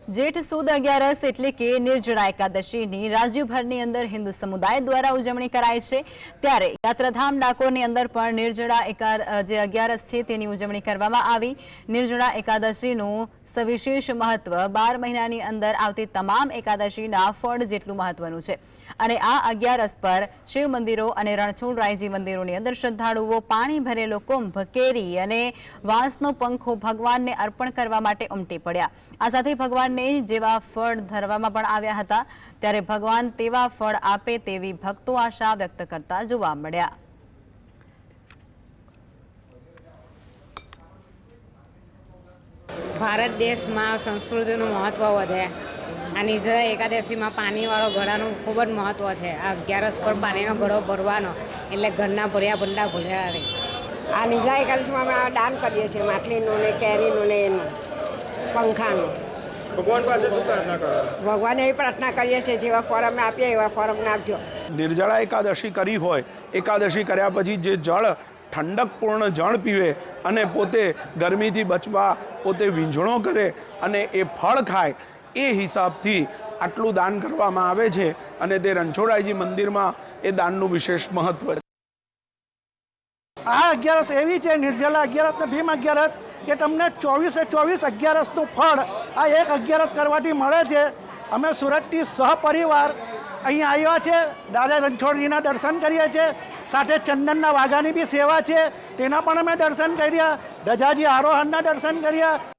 જેઠ સુદ 11 એટલે કે નિર્જળા એકાદશીની રાજ્યભરની અંદર હિન્દુ સમુદાય દ્વારા ઉજવણી કરાય છે। ત્યારે યાત્રાધામ ડાકોરની અંદર પણ નિર્જળા જે 11 છે તેની ઉજવણી કરવામાં આવી। નિર્જળા એકાદશીનું સવિશેષ મહત્વ 12 મહિનાની અંદર આવતી તમામ એકાદશીના ફળ જેટલું મહત્વનું છે અને આ 11 પર શિવ મંદિરો અને રણછોડરાયજી મંદિરોની અંદર શ્રદ્ધાળુઓ પાણી ભરેલો કુંભ, કેરી અને વાંસનો પંખો ભગવાનને અર્પણ કરવા માટે ઉમટી પડ્યા। આ સાથે ભગવાનને જેવા ફળ ધરવામાં પણ આવ્યા હતા ત્યારે ભગવાન તેવા ફળ આપે તેવી ભક્તો આશા વ્યક્ત કરતા જોવા મળ્યા। ભારત દેશમાં સંસ્કૃતિનું મહત્ત્વ વધે। આ નિર્જળા એકાદશીમાં પાણીવાળો ઘડાનું ખૂબ જ મહત્ત્વ છે। આ 11 પર પાણીનો ઘડો ભરવાનો એટલે ઘરના ભર્યા ભંડા ભર્યા રહે। આ નિર્જળા એકાદશીમાં અમે દાન કરીએ છીએ, માટલીનું ને કેરીનું ને એનું પંખાનું। ભગવાન પાસે શું પ્રાર્થના કરો? ભગવાનને એવી પ્રાર્થના કરીએ છીએ જેવા ફળ અમે આપીએ એવા ફળ અમને આપજો। નિર્જળા એકાદશી કરી હોય, એકાદશી કર્યા પછી જે જળ ઠંડકપૂર્ણ જળ પીવે અને પોતે ગરમીથી બચવા પોતે વીંઝણો કરે અને એ ફળ ખાય, એ હિસાબથી આટલું દાન કરવામાં આવે છે અને તે રણછોડરાયજી મંદિરમાં એ દાનનું વિશેષ મહત્વ છે। આ 11 એવી છે, નિર્જળા 11 ને ભીમ 11 કે તમને 24/24 11નું ફળ આ એક 11 કરવાથી મળે છે। અમે સુરતથી સહપરિવાર અહીં આવ્યા છે, દાદા રણછોડજીના દર્શન કરીએ છીએ, સાથે ચંદનના વાઘાની બી સેવા છે તેના પણ અમે દર્શન કર્યા, ધજાજી આરોહણના દર્શન કર્યા।